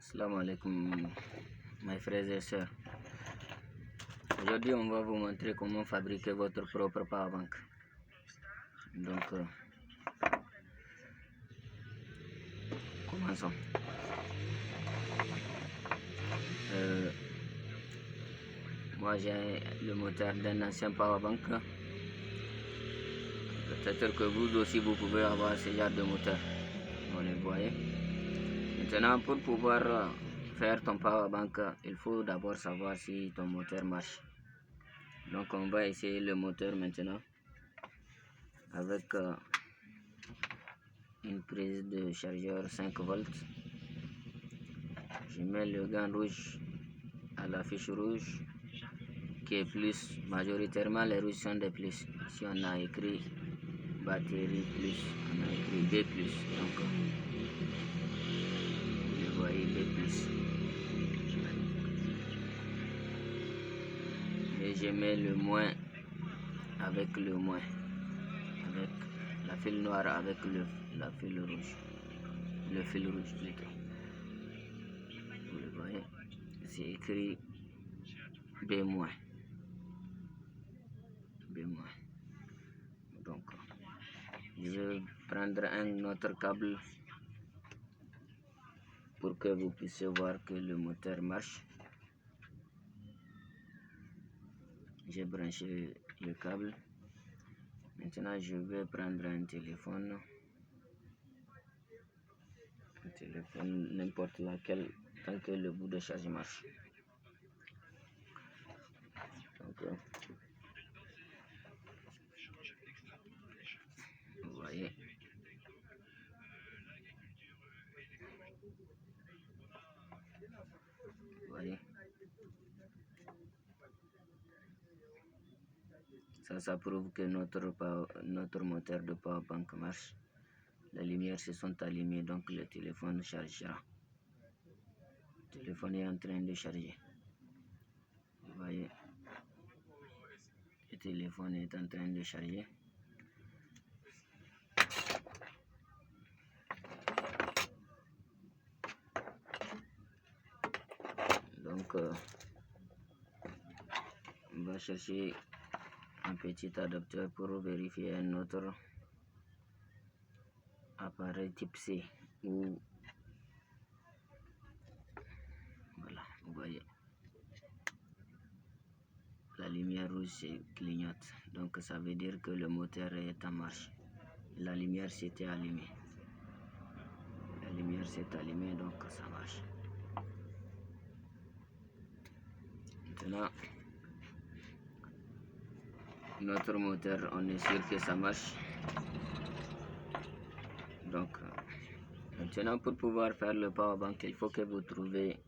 Salam alaikum mes frères et sœurs. Aujourd'hui on va vous montrer comment fabriquer votre propre power bank. Donc commençons. Moi j'ai le moteur d'un ancien power bank. Peut-être que vous aussi vous pouvez avoir ce genre de moteur. Vous le voyez. Maintenant pour pouvoir faire ton power bank, il faut d'abord savoir si ton moteur marche. Donc on va essayer le moteur maintenant avec une prise de chargeur 5 volts. Je mets le gant rouge à la fiche rouge qui est plus. Majoritairement les rouges sont des plus. Si on a écrit batterie plus, on a écrit B plus. Donc vous voyez B plus. Et je mets le moins avec le moins, avec la fil noire avec la fil rouge, le fil rouge plutôt. Vous le voyez, c'est écrit B moins. B moins. Donc je vais prendre un autre câble pour que vous puissiez voir que le moteur marche. J'ai branché le câble. Maintenant je vais prendre un téléphone n'importe laquelle, tant que le bout de charge marche. Donc vous voyez, ça prouve que notre moteur de power bank marche. Les lumières se sont allumées, donc le téléphone chargera. Le téléphone est en train de charger. Vous voyez, le téléphone est en train de charger. Donc on va chercher un petit adapteur pour vérifier un autre appareil type C. Ou voilà, vous voyez, la lumière rouge clignote, donc ça veut dire que le moteur est en marche. La lumière s'était allumée. La lumière s'est allumée, donc ça marche. Maintenant, notre moteur, on est sûr que ça marche. Donc, maintenant, pour pouvoir faire le power bank, il faut que vous trouvez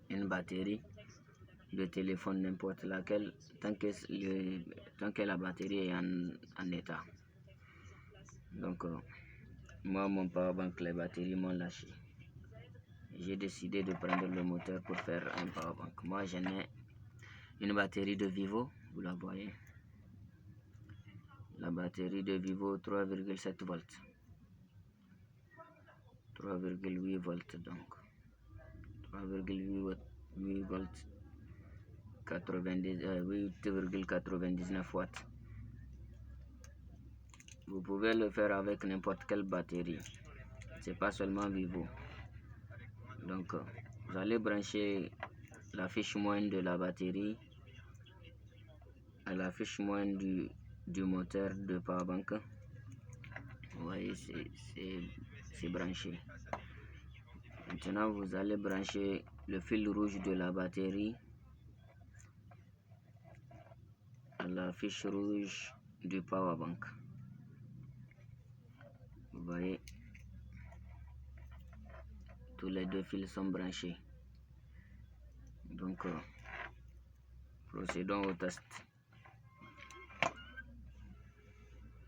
une batterie de téléphone, n'importe laquelle, tant que la batterie est en état. Donc, moi, mon power bank, les batteries m'ont lâché. J'ai décidé de prendre le moteur pour faire un power bank. Moi, j'en ai une batterie de Vivo, vous la voyez. La batterie de Vivo 3,7 volts. 3,8 volts donc. 3,8 volts. 8,99 watts. Vous pouvez le faire avec n'importe quelle batterie. C'est pas seulement Vivo. Donc, vous allez brancher la fiche moyenne de la batterie à la fiche moyenne du moteur de power bank. Vous voyez, c'est branché. Maintenant, vous allez brancher le fil rouge de la batterie à la fiche rouge du power bank. Vous voyez, tous les deux fils sont branchés. Donc, procédons au test.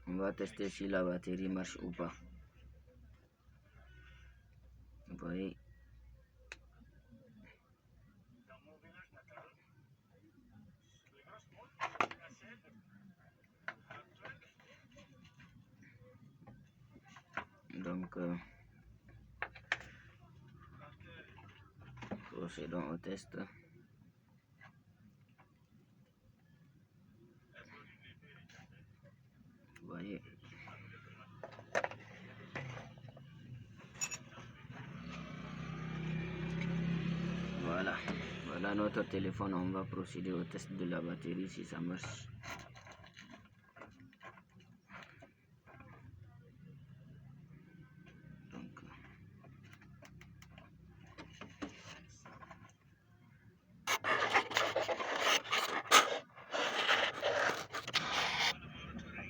On va tester si la batterie marche ou pas. Vous voyez. Donc, procédons au test. Vous voyez. Voilà notre téléphone. On va procéder au test de la batterie si ça marche.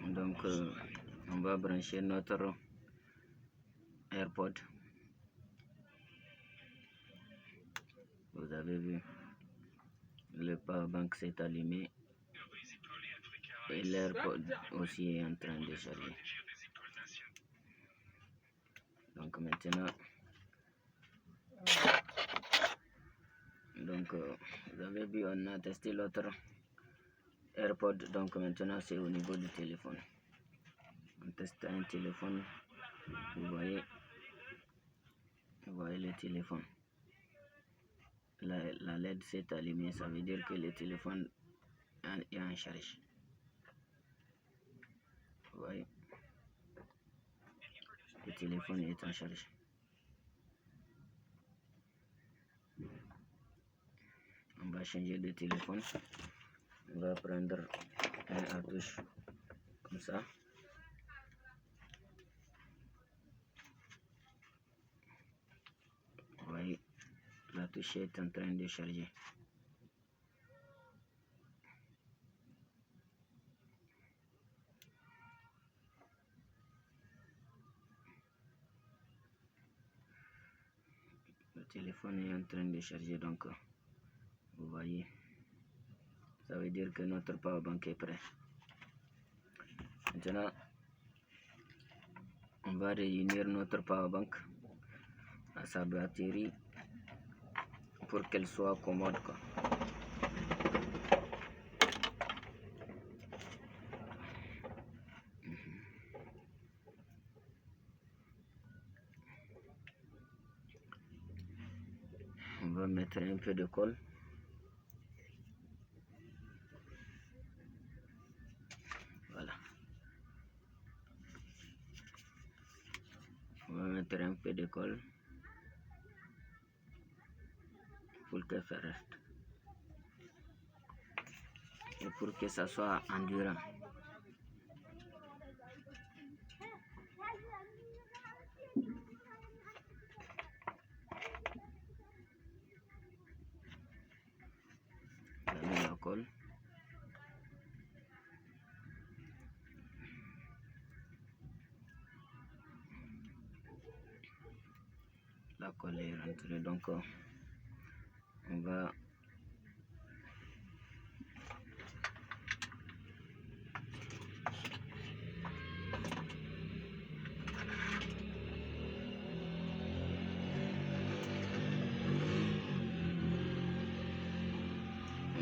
Donc on va brancher notre AirPod. Vous avez vu, le power bank s'est allumé et l'AirPod aussi est en train de charger. Donc maintenant, vous avez vu, on a testé l'autre AirPod. Donc maintenant c'est au niveau du téléphone. On teste un téléphone. Vous voyez le téléphone. La LED s'est allumée, ça veut dire que le téléphone est en charge. Vous voyez, le téléphone est en charge. On va changer de téléphone. On va prendre un à touche comme ça. Vous voyez, la touche est en train de charger. Le téléphone est en train de charger, donc vous voyez, ça veut dire que notre power bank est prêt. Maintenant, on va réunir notre power bank à sa batterie pour qu'elle soit commode, quoi. On va mettre un peu de colle. Voilà. On va mettre un peu de colle pour que ça reste et pour que ça soit endurant. On met la colle. La colle est rentrée, donc on va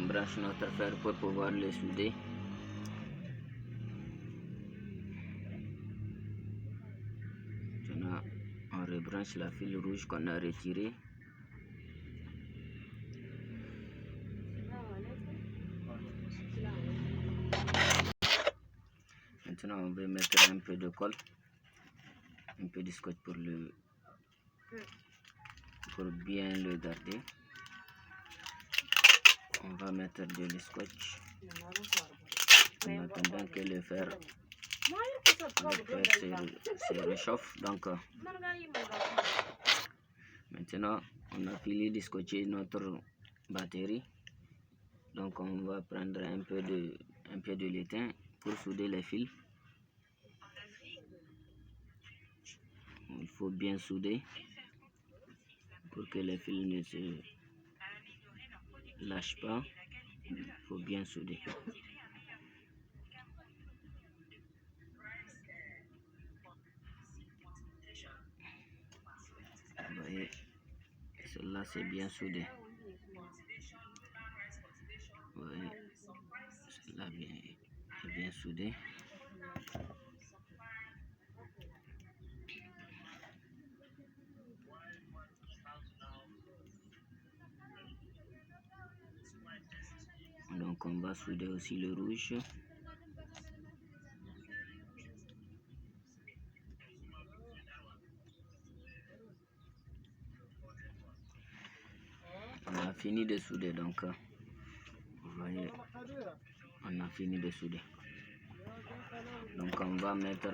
brancher notre fer pour pouvoir le souder. Maintenant, on rebranche la fil rouge qu'on a retirée. Maintenant, on va mettre un peu de colle, un peu de scotch pour bien le garder. On va mettre de scotch en attendant que le fer se réchauffe. Donc maintenant, on a fini de scotcher notre batterie. Donc on va prendre un peu de l'étain pour souder les fils. Il faut bien souder pour que les fils ne se lâchent pas. Il faut bien souder. Vous voyez, celle-là c'est bien soudé. Vous voyez, celle-là est bien soudée. Donc on va souder aussi le rouge. On a fini de souder, donc vous voyez, on a fini de souder. Donc on va mettre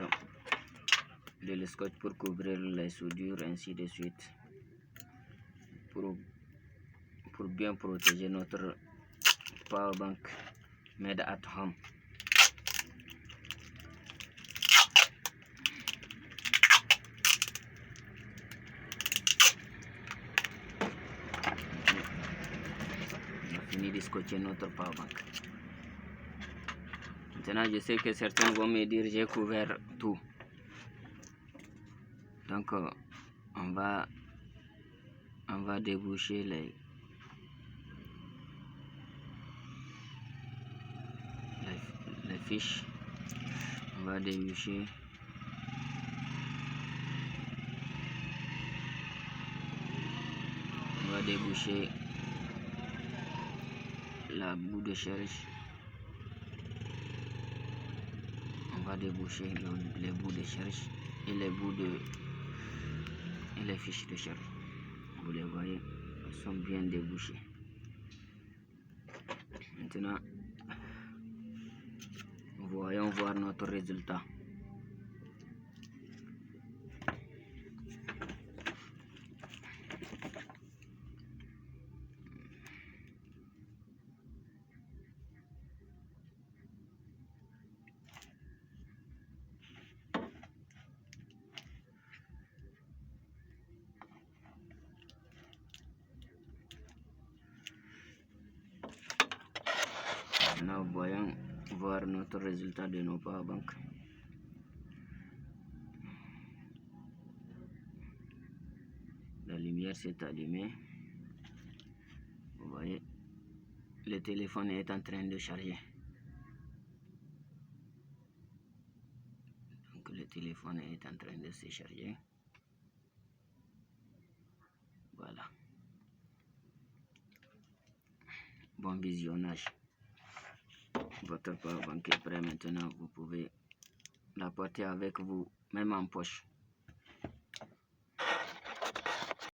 le scotch pour couvrir les soudures, ainsi de suite, pour bien protéger notre power bank made at home. On a fini de scotcher notre power bank. Maintenant, je sais que certains vont me dire j'ai couvert tout. Donc on va déboucher les fiches. On va déboucher la boue de charge. On va déboucher les bouts de charge et les fiches de charge. Vous les voyez, elles sont bien débouchées. Maintenant, voyons voir notre résultat. Maintenant, voyons voir notre résultat de nos power bank. La lumière s'est allumée. Vous voyez, le téléphone est en train de charger. Donc le téléphone est en train de se charger. Voilà. Bon visionnage. Votre power bank est prêt maintenant. Vous pouvez la porter avec vous, même en poche.